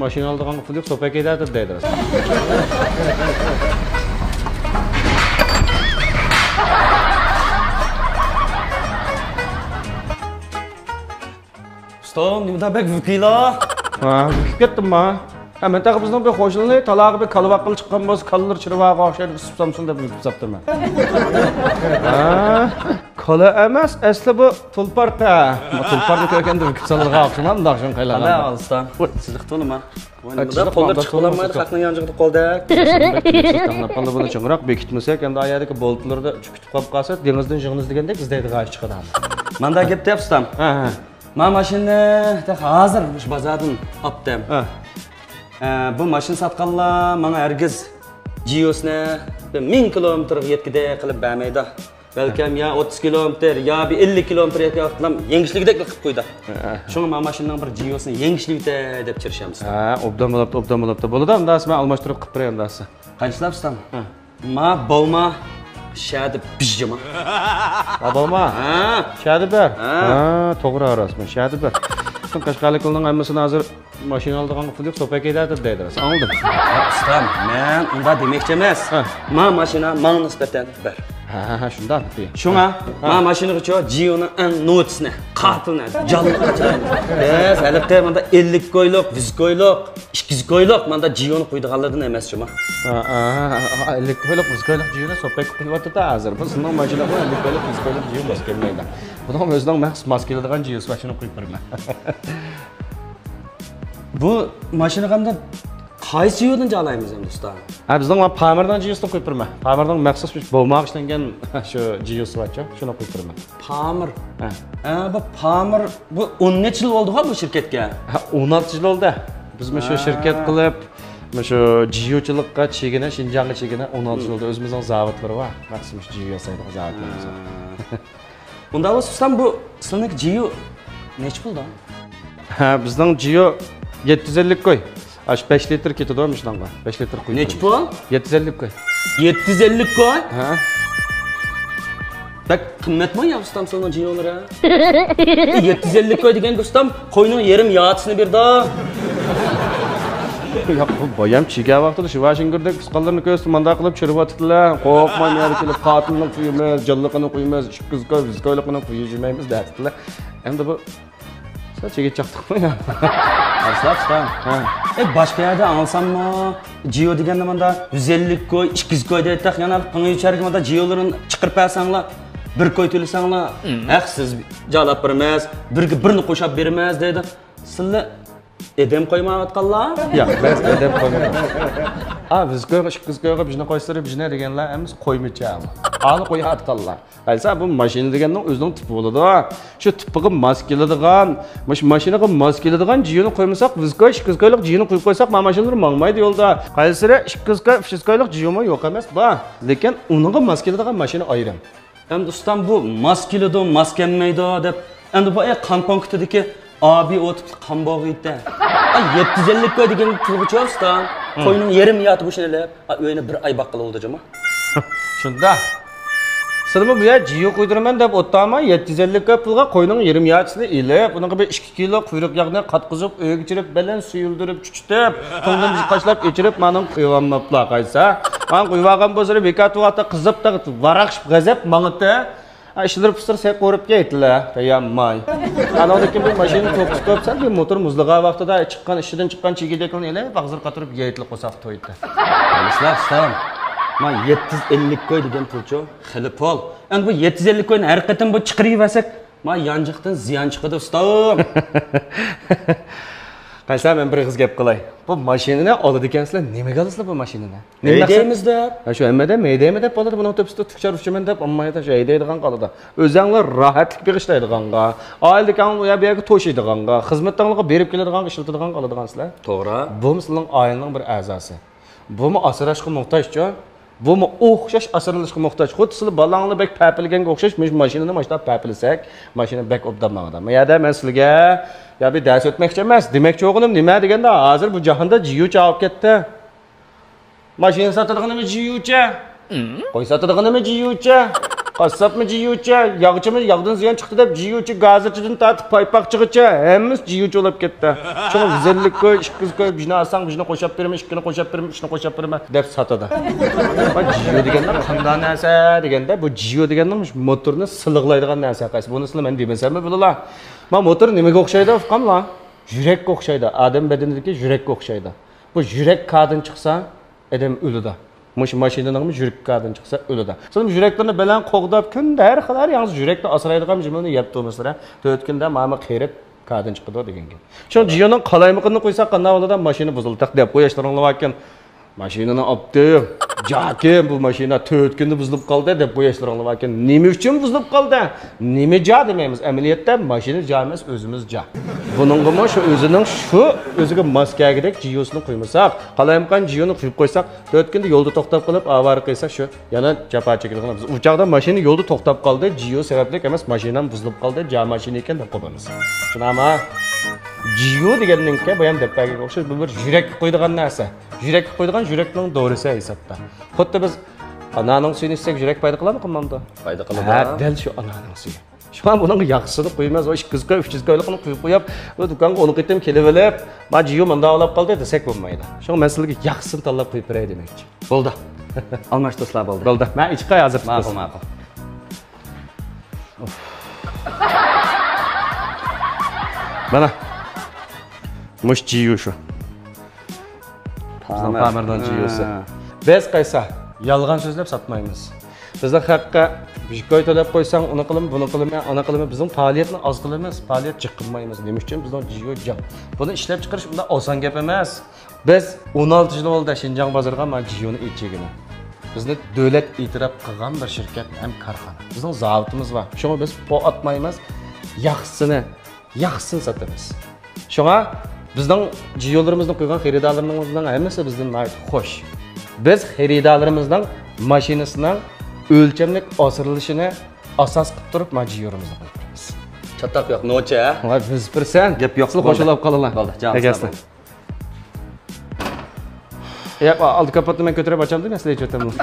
mashina oldigan pul yo'q, so'pak ketadi deydi. Ustam, nimada bek vukila? Ha, ketdim-ma. Ha, men taqib bizning bir qo'shilni talog'i bir kalvaq qilib chiqqan bo'lsa, kallar chirvaga o'xshaydi, isib-samsun deb yutibsaptiman. Ha, kala emas, asli bu tulparqa. Tulparni ko'rganda yutibsalga o'xshagan, undaqshun qaylagan. Qala ustam. Sizlik to'lima. Bunda qo'llar chiqolmaydi, haqni yanjig'ida qoldi. Tanlab qoldi buni cho'ngroq bekitmasak, endi oyadagi boltlarda chukitib qolib qolsa, dengizdan yig'iniz degandek izdaydi g'ash chiqadi. Manda gap deb ustam. Ha. Men mashinani hozir shu bozordan oldim. Bu mashina sotganlar menga hargiz Jiosni 1000 kilometrga yetkazib qilib bermaydi. Balkim ya 30 kilometr, ya 50 kilometr yetkazib yengishligidek qilib qo'ydi. Shunga men mashinaning bir Jiosni yengishlikda deb chirishamiz. Ha, obdan bo'libdi. Bo'ladi, unda men almashtirib qilib beraman dasi. Qanchalar ustam? Ma bo'lma shadi pijjama. Babama. Ha, shadi ber. Ha, to'g'ri arasmi, shadi ber. Sen Qashqarlikning hammasini hozir mashina oldigan pul yo'q, so'pak ketadi deydi. Anladim. Ustam, men unda demoqchi emas. Men mashina menga nisbatan ber. Ha, shundan. Shunga, men mashina uchun Jio'ning eng notisini, qatilni, jonliqqa chiqardim. Biz albatta menda 50 ko'yliq, 100 ko'yliq, 200 ko'yliq menda Jio'ni qo'ydiganlardan emas shuma. Ha, 50 ko'yliq, 100 ko'yliq Jio'ni so'pak qo'yibdi hozir. Biz sinov mashinaga 50 ko'yliq, 100 ko'yliq Jio bas kelmaydi. Bundan o'zining maxsus maskeladigan Jio'si mashina qo'yib beraman. Bu mashina qanday qaysi yo'ldan jolaymiz endi usta? Ha, bizning Pamirdan Jiosni qo'yib beraman. Pamirdan maxsus bo'lmoq ishlangan shu Jios vacha, shuni qo'yib beraman. Pamir. Ha, bu Pamir bu 10 necha yil bo'ldi bu shirkatga? Ha, 16 yil oldi. Biz shu shirkat qilib, shu Jiochilikqa chegina, Shinjongga chegina 16 yil oldi. O'zimizning zavodlar bor. Maxsus Jio yasaydigan zavodlarimiz bor. Unda ustam bu sizning Jio necha pulda? Ha, bizning Jio 750 koy. Aş 5 litr ketadi o Michelanga. 5 litr qo'yib. Necha pul? 750 koy. 750 koy? Ha. Bak qimmatmi ya ustam sana Jio'lara? 750 koy degan ustam qo'yning yarim yağısını berdi. Yo'q, bu boyam chiga vaqtida shu Washingtonda qisqalarni ko'rsatib manda qilib chirvatdilar. Qo'rqmang, yana kelib qotilni qo'yamiz, jalliqini qo'yamiz, 200 koy, 100 koyliqni qo'yishmaymiz dedilar. Endi bu saçıge çaktık ya. Arslan, ha. Başka yerde alsamma, Jio deganda manda 150 koy, 200 koy deydi. Yana qanday içerik manda Jio'ların chiqirib bersanlar, bir koy to'lasanlar, siz jalab bermez, birini qo'shab bermez deydi. Sizlar edem qo'ymayotganlar? Yo'q, biz edem qo'ymaymiz. Ha, biz ko'yga, 200 koyga bizni qo'ystirib, bizni deganlar, emas qo'ymaychamiz. Ani qo'yatganlar. Qaysa bu mashina deganning o'zining tipi bo'ladi. Shu tipiga mos keladigan, mashinaga mos keladigan Jio'ni qo'ymasak, 100 koy, 200 koylik Jio'ni qo'yib qo'ysak, mashinalar mangmaydi yo'lda. Qaysira 200 koy, 300 koylik Jio'mi yo'q emas, bor. Lekin uningga mos keladigan mashina ayrim. Endi ustam bu mos keladi, mos kelmaydi deb, endi bu qon punktidagi abi o'tib qon bog'iydi. 750 koy degan pulga ustam, qo'yning yarim yati bu shinalab, o'yini bir oy baqqala o'ldijama. Shunda Sırmı bu ya Jio qo'ydiraman deb o'tdimi 750 koy pulga qo'yning yarim yachisini ilib, uning bir 2 kilo quyruq yog'ni qatqizib, o'g'chirib, bilan suyuldirib, chuchitib, to'ngdan qashlab ichirib, mening qo'yganmaplar qaysa. Men qo'yvagan bo'lsa bekat vaqtda qizib, varaqshib, g'azab, mang'itda ishlar pistirsa qo'rib ketdilar. Tayammay. Anodagi bir mashina to'qib sen bir motor muzlig'a vaqtida chiqqan ishidan chiqqan chigideklarni ilib, bag'zir qatirib yeyitli qo'saq to'ydi. Islam. Men 750 koy degan pulcho, xili pul. Endi bu 750 koyni har qatim bu chiqiraversak, men yanjiqdan ziyon chiqadi ustam. Qaysa men bir qiz gap qilay. Bu mashinani oladi ekansizlar, nimaga olasizlar bu mashinani? Nima deymizda? Shu hamada meydami deb bo'ladi, buni o'tibsizda tukchar uchaman deb, ammayda shu deydigan qoladi. O'zinglar rohatlik berishlaydiganga, oiladan u yerga to'shaydiganga, xizmatlarga berib keladigan, ishlatadigan qoladigansizlar. To'g'ri. Bu sizning oilaning bir a'zosi. Bu asrashga muhtojchi. Bu o'xshash asralashga muhtoj. Xuddi sizlar balangni bek papilganga o'xshash mashinani mashlab papilsak, mashina bek obdamag'ada. Men yerda men sizlarga ya bir dars o'tmoqchi emas. Demakchi o'g'lim, nima deganda hozir bu jahonda Jio chaqib ketdi. Mashina sotadiganimi Jio'cha? Qo'y sotadiganimi Jio'cha? Qassobmi jiyuvchi, yog'chimi yog'dan ziyon chiqdi deb jiyuvchi gazirchidan tortib paypoqchigacha hammasi jiyuvchi bo'lib ketdi. Shuni zillik qo'y, ishqiz qo'y, buni olsang, buni qo'shib berma, ikkini qo'shib berma, uchini qo'shib berma deb sotadi. Va jiyu deganlar qanday narsa deganda, bu jiyu deganlar motorni siliqlaydigan narsa qaysi. Bunisini men demasammi bilalar. Men motor nimaga o'xshaydi, uqamlar? Yurakka o'xshaydi. Odam badanidagi yurakka o'xshaydi. Bu yurak qadin chiqsa, adam o'ladi. Mashinaning yurakdan chiqsa o'ladi. Siz yuraklarni bilan qo'g'dab kunda har xil yalnız yurakni asraydigan jimini yeb turmaslar. 4 kunda ma'ma qirib qadin chiqdi degan gap. Shu jiyoning qalaymaqini qo'ysak qanday bo'ladi? Mashina buzildi deb qo'yashlaringlar ekan. Mashinani olibdi. Jakim bu mashina 4 kunda buzilib qoldi deb qo'yashlaringlar ekan. Nima uchun buzilib qoldi? Nima ja demaymiz. Amaliyotda mashina ja emas, o'zimiz ja. Buningga shu o'zining shu o'ziga mos kelgidek jiyosini qo'ymasak, qalaymaqan jiyoni qo'yib qo'ysak, 4 kunda yo'lda to'xtab qolib, avariya qilsak shu yana japa chekilgan. Biz uchoqda mashina yo'lda to'xtab qoldi, jiyo sababli emas, mashinam buzilib qoldi, ja mashina ekan deb qo'yamiz. Shunami? Jiyo deganninki bu ham deppaga o'xshaydi, bu bir yurakka qo'ydigan narsa. Yurakka qo'ydigan yurakning doğrusi hisobda. Xuddi biz ananing suyini ichsak yurak paydo qiladimi, qilmamda? Paydo qiladi. Ha, dal shu ananing suyi. Şu an bunun yaxşısını qo'ymas, o 200 ga 300 ga qo'yib qo'yib, o do'konga uni qitim kelib olib, "Ma jiyo menda olib qoldi" desek bo'lmaydi. Shu men sizlarga yaxshisini tanlab qo'yib beray demoqchi. Bo'ldi. Almash do'stlar bo'ldi. Bo'ldi. Men ichqa hozir. Ma'qul. Mana. Mush jiyo shu. Ta'mirdan jiyosi. Biz qaysa yolg'on so'zlab sotmaymiz. Bizning haqqa Bishkoy to'lab qo'ysang, uni qilim, buni qilim, ana qilim, bizning faoliyatni oz qilamiz, faoliyat chiqmaymiz. Nima uchun bizning jiyo job. Buni ishlab chiqarish unda oson gap emas. Biz 16 yil bo'ldi Shinjang bozoriga men jiyoni ichigini. Bizni davlat e'tirof qilgan bir shirkat ham korxona. Bizning zavodimiz bor. Shunga biz po atmaymiz, yaxshisini sotamiz. Shunga bizning jiyolarimizni qo'ygan xaridorlarimizdan hammasi bizdan xo'sh. Biz xaridorlarimizdan mashinasining o'lchamlik oshirilishini asos qilib turib majburimizni qo'yamiz. Chataq yo'q, nocha. Va biz birsan gap yo'q, qo'shilib qolalar. Bo'ldi, jonim. Ya, oldi kapotni men ko'tarib ochamdim, sizlar aytib o'taman.